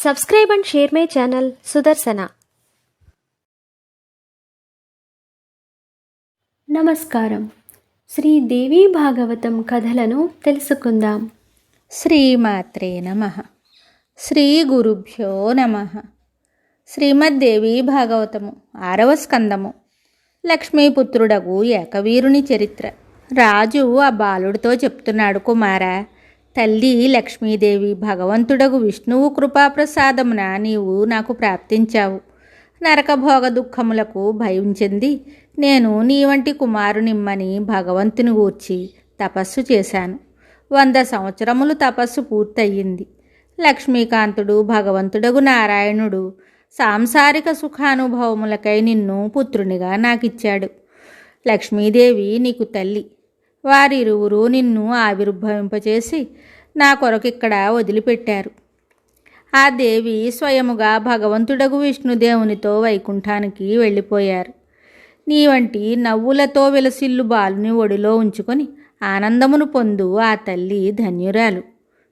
Subscribe and share my channel Sudarsana. నమస్కారం. శ్రీదేవి భాగవతం కథలను తెలుసుకుందాం. శ్రీమాత్రే నమః. శ్రీ గురుభ్యో నమః. శ్రీమద్దేవి భాగవతము 6వ స్కందము. లక్ష్మీపుత్రుడగు ఏకవీరుని చరిత్ర. రాజు ఆ బాలుడితో చెప్తున్నాడు, కుమారా, తల్లి లక్ష్మీదేవి భగవంతుడగు విష్ణువు కృపాప్రసాదమున నీవు నాకు ప్రాప్తించావు. నరకభోగ దుఃఖములకు భయం చెంది నేను నీ వంటి కుమారునిమ్మని భగవంతుని గూర్చి తపస్సు చేశాను. 100 సంవత్సరములు తపస్సు పూర్తయింది. లక్ష్మీకాంతుడు భగవంతుడగు నారాయణుడు సాంసారిక సుఖానుభవములకై నిన్ను పుత్రునిగా నాకిచ్చాడు. లక్ష్మీదేవి నీకు తల్లి. వారిరువురు నిన్ను ఆవిర్భవింపచేసి నా కొరకిక్కడ వదిలిపెట్టారు. ఆ దేవి స్వయముగా భగవంతుడగు విష్ణుదేవునితో వైకుంఠానికి వెళ్ళిపోయారు. నీ వంటి నవ్వులతో విలసిల్లు బాలుని ఒడిలో ఉంచుకొని ఆనందమును పొందు ఆ తల్లి ధన్యురాలు.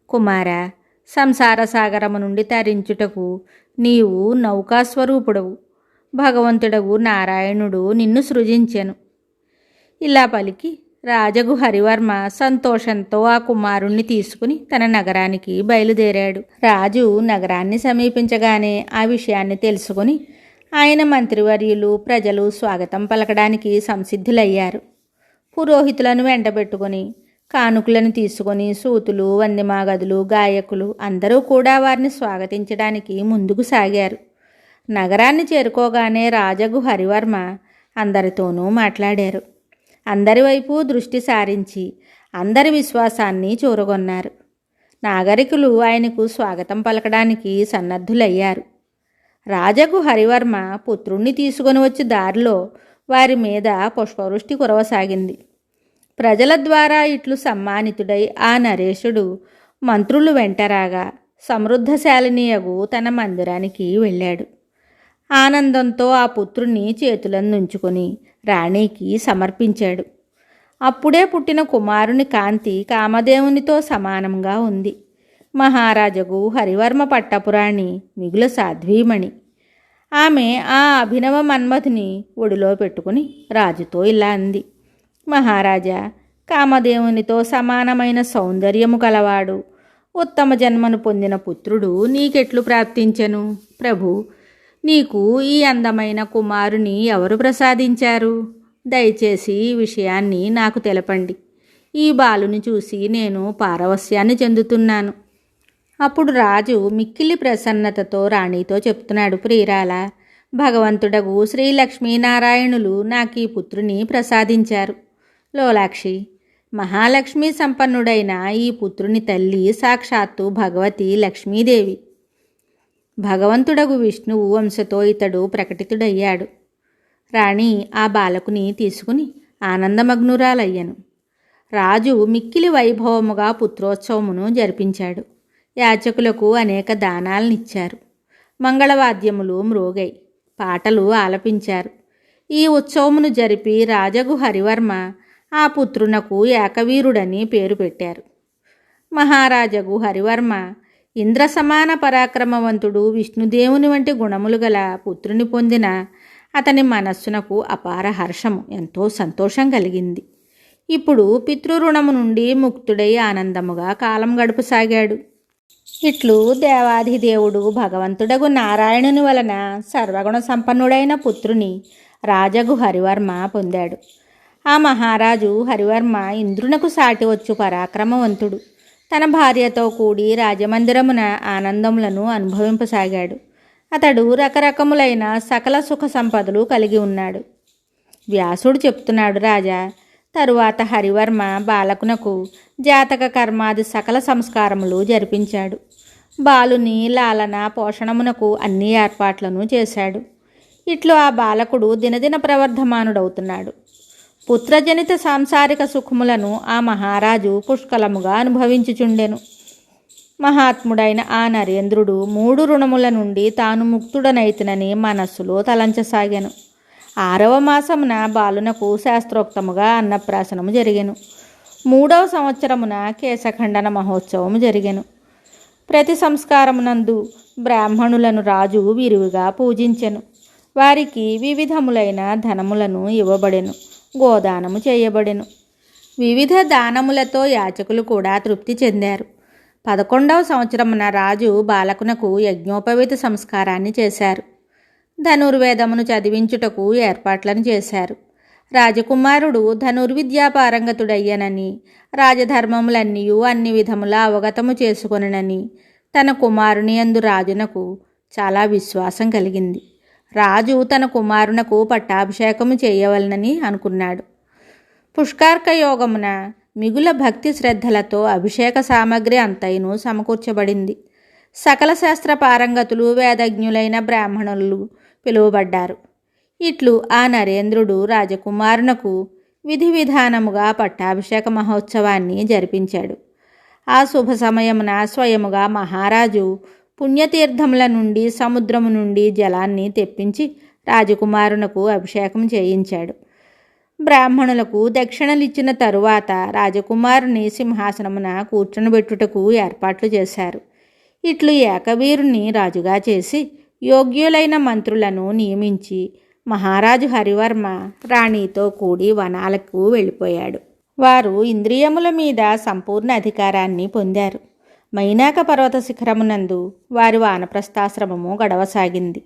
కుమారా, సంసార సాగరము నుండి తరించుటకు నీవు నౌకాస్వరూపుడవు. భగవంతుడగు నారాయణుడు నిన్ను సృజించెను. ఇలా పలికి రాజగు హరివర్మ సంతోషంతో ఆ కుమారుణ్ణి తీసుకుని తన నగరానికి బయలుదేరాడు. రాజు నగరాన్ని సమీపించగానే ఆ విషయాన్ని తెలుసుకుని ఆయన మంత్రివర్యులు ప్రజలు స్వాగతం పలకడానికి సంసిద్ధులయ్యారు. పురోహితులను వెంటబెట్టుకొని కానుకలను తీసుకొని సూతులు, వందిమాగదులు, గాయకులు అందరూ కూడా వారిని స్వాగతించడానికి ముందుకు సాగారు. నగరాన్ని చేరుకోగానే రాజగు హరివర్మ అందరితోనూ మాట్లాడారు. అందరి వైపు దృష్టి సారించి అందరి విశ్వాసాన్ని చూరగొన్నారు. నాగరికులు ఆయనకు స్వాగతం పలకడానికి సన్నద్ధులయ్యారు. రాజగు హరివర్మ పుత్రుణ్ణి తీసుకొని వచ్చి దారిలో వారి మీద పుష్పవృష్టి కురవసాగింది. ప్రజల ద్వారా ఇట్లు సమ్మానితుడై ఆ నరేషుడు మంత్రులు వెంటరాగా సమృద్ధశాలినియగు తన మందిరానికి వెళ్ళాడు. ఆనందంతో ఆ పుత్రుణ్ణి చేతులందుంచుకొని రాణికి సమర్పించాడు. అప్పుడే పుట్టిన కుమారుని కాంతి కామదేవునితో సమానంగా ఉంది. మహారాజగు హరివర్మ పట్టపురాణి మిగుల సాధ్వీమణి. ఆమె ఆ అభినవ మన్మథుని ఒడిలో పెట్టుకుని రాజుతో ఇలా అంది, మహారాజా, కామదేవునితో సమానమైన సౌందర్యము కలవాడు, ఉత్తమ జన్మను పొందిన పుత్రుడు నీకెట్లు ప్రాప్తించెను? ప్రభు, నీకు ఈ అందమైన కుమారుని ఎవరు ప్రసాదించారు? దయచేసి ఈ విషయాన్ని నాకు తెలపండి. ఈ బాలుని చూసి నేను పారవస్యాన్ని చెందుతున్నాను. అప్పుడు రాజు మిక్కిలి ప్రసన్నతతో రాణితో చెప్తున్నాడు, ప్రియురాల, భగవంతుడగు శ్రీ లక్ష్మీనారాయణులు నాకు ఈ పుత్రుని ప్రసాదించారు. లోలాక్షి, మహాలక్ష్మీ సంపన్నుడైన ఈ పుత్రుని తల్లి సాక్షాత్తు భగవతి లక్ష్మీదేవి. భగవంతుడగు విష్ణువు వంశతో ఇతడు ప్రకటితుడయ్యాడు. రాణి ఆ బాలకుని తీసుకుని ఆనందమగ్నురాలయ్యను. రాజు మిక్కిలి వైభవముగా పుత్రోత్సవమును జరిపించాడు. యాచకులకు అనేక దానాలనిచ్చారు. మంగళవాద్యములు మ్రోగాయి, పాటలు ఆలపించారు. ఈ ఉత్సవమును జరిపి రాజగు హరివర్మ ఆ పుత్రునకు ఏకవీరుడని పేరు పెట్టారు. మహారాజగు హరివర్మ ఇంద్ర సమాన పరాక్రమవంతుడు విష్ణుదేవుని వంటి గుణములు గల పుత్రుని పొందిన అతని మనస్సునకు అపార హర్షము, ఎంతో సంతోషం కలిగింది. ఇప్పుడు పితృరుణము నుండి ముక్తుడై ఆనందముగా కాలం గడుపసాగాడు. ఇట్లు దేవాధిదేవుడు భగవంతుడగు నారాయణుని వలన సర్వగుణ సంపన్నుడైన పుత్రుని రాజగు హరివర్మ పొందాడు. ఆ మహారాజు హరివర్మ ఇంద్రునకు సాటి వచ్చు పరాక్రమవంతుడు. తన భార్యతో కూడి రాజమందిరమున ఆనందములను అనుభవింపసాగాడు. అతడు రకరకములైన సకల సుఖ సంపదలు కలిగి ఉన్నాడు. వ్యాసుడు చెప్తున్నాడు, రాజా, తరువాత హరివర్మ బాలకునకు జాతక కర్మాది సకల సంస్కారములు జరిపించాడు. బాలుని లాలన పోషణమునకు అన్ని ఏర్పాట్లను చేశాడు. ఇట్లు ఆ బాలకుడు దినదిన ప్రవర్ధమానుడవుతున్నాడు. పుత్రజనిత సాంసారిక సుఖములను ఆ మహారాజు పుష్కలముగా అనుభవించుచుండెను. మహాత్ముడైన ఆ నరేంద్రుడు 3 రుణముల నుండి తాను ముక్తుడనైతునని మనస్సులో తలంచసాగాను. 6వ మాసమున బాలునకు శాస్త్రోక్తముగా అన్నప్రాసనము జరిగెను. 3వ సంవత్సరమున కేశఖండన మహోత్సవము జరిగెను. ప్రతి సంస్కారమునందు బ్రాహ్మణులను రాజు విరివిగా పూజించెను. వారికి వివిధములైన ధనములను ఇవ్వబడెను, గోదానము చేయబడెను. వివిధ దానములతో యాచకులు కూడా తృప్తి చెందారు. 11వ సంవత్సరమున రాజు బాలకునకు యజ్ఞోపవీత సంస్కారాన్ని చేశారు. ధనుర్వేదమును చదివించుటకు ఏర్పాట్లను చేశారు. రాజకుమారుడు ధనుర్విద్యా పారంగతుడయ్యనని, రాజధర్మములన్నీ అన్ని విధములా అవగతము చేసుకొనని తన కుమారుని యందు రాజునకు చాలా విశ్వాసం కలిగింది. రాజు తన కుమారునకు పట్టాభిషేకము చేయవలనని అనుకున్నాడు. పుష్కర్క యోగమున మిగుల భక్తి శ్రద్ధలతో అభిషేక సామగ్రి అంతైను సమకూర్చబడింది. సకల శాస్త్ర పారంగతులు, వేదజ్ఞులైన బ్రాహ్మణులు పిలువబడ్డారు. ఇట్లు ఆ నరేంద్రుడు రాజకుమారునకు విధి విధానముగా పట్టాభిషేక మహోత్సవాన్ని జరిపించాడు. ఆ శుభ సమయమున స్వయముగా మహారాజు పుణ్యతీర్థముల నుండి, సముద్రము నుండి జలాన్ని తెప్పించి రాజకుమారునకు అభిషేకం చేయించాడు. బ్రాహ్మణులకు దక్షిణలిచ్చిన తరువాత రాజకుమారుని సింహాసనమున కూర్చునబెట్టుటకు ఏర్పాట్లు చేశారు. ఇట్లు ఏకవీరుని రాజుగా చేసి యోగ్యులైన మంత్రులను నియమించి మహారాజు హరివర్మ రాణితో కూడి వనాలకు వెళ్ళిపోయాడు. వారు ఇంద్రియముల మీద సంపూర్ణ అధికారాన్ని పొందారు. మైనాక పర్వత శిఖరమునందు వారి వానప్రస్థాశ్రమము గడవసాగింది.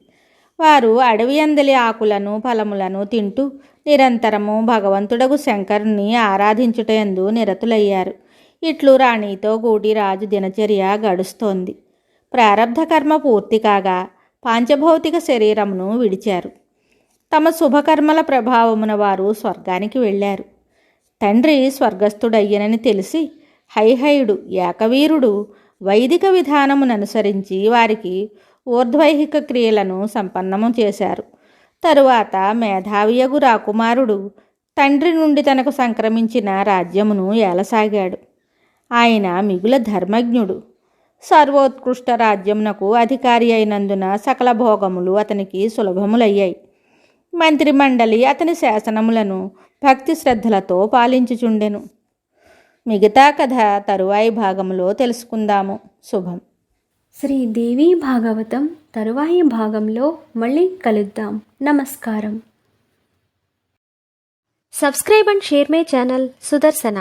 వారు అడవి అందలి ఆకులను, ఫలములను తింటూ నిరంతరము భగవంతుడగు శంకరుని ఆరాధించుటయందు నిరతులయ్యారు. ఇట్లు రాణితో కూడి రాజు దినచర్య గడుస్తోంది. ప్రారబ్ధ కర్మ పూర్తి కాగా పాంచభౌతిక శరీరమును విడిచారు. తమ శుభకర్మల ప్రభావమున వారు స్వర్గానికి వెళ్ళారు. తండ్రి స్వర్గస్థుడయ్యనని తెలిసి హైహయుడు ఏకవీరుడు వైదిక విధానముననుసరించి వారికి ఊర్ధ్వైహిక క్రియలను సంపన్నము చేశారు. తరువాత మేధావియగు రాకుమారుడు తండ్రి నుండి తనకు సంక్రమించిన రాజ్యమును ఏలసాగాడు. ఆయన మిగుల ధర్మజ్ఞుడు. సర్వోత్కృష్ట రాజ్యమునకు అధికారి అయినందున సకల భోగములు అతనికి సులభములయ్యాయి. మంత్రిమండలి అతని శాసనములను భక్తి శ్రద్ధలతో పాలించుచుండెను. మిగతా కథ తరువాయి భాగంలో తెలుసుకుందాము. శుభం. శ్రీ దేవీ భాగవతం తరువాయి భాగంలో మళ్ళీ కలుద్దాం. నమస్కారం. Subscribe and share my channel Sudarshana.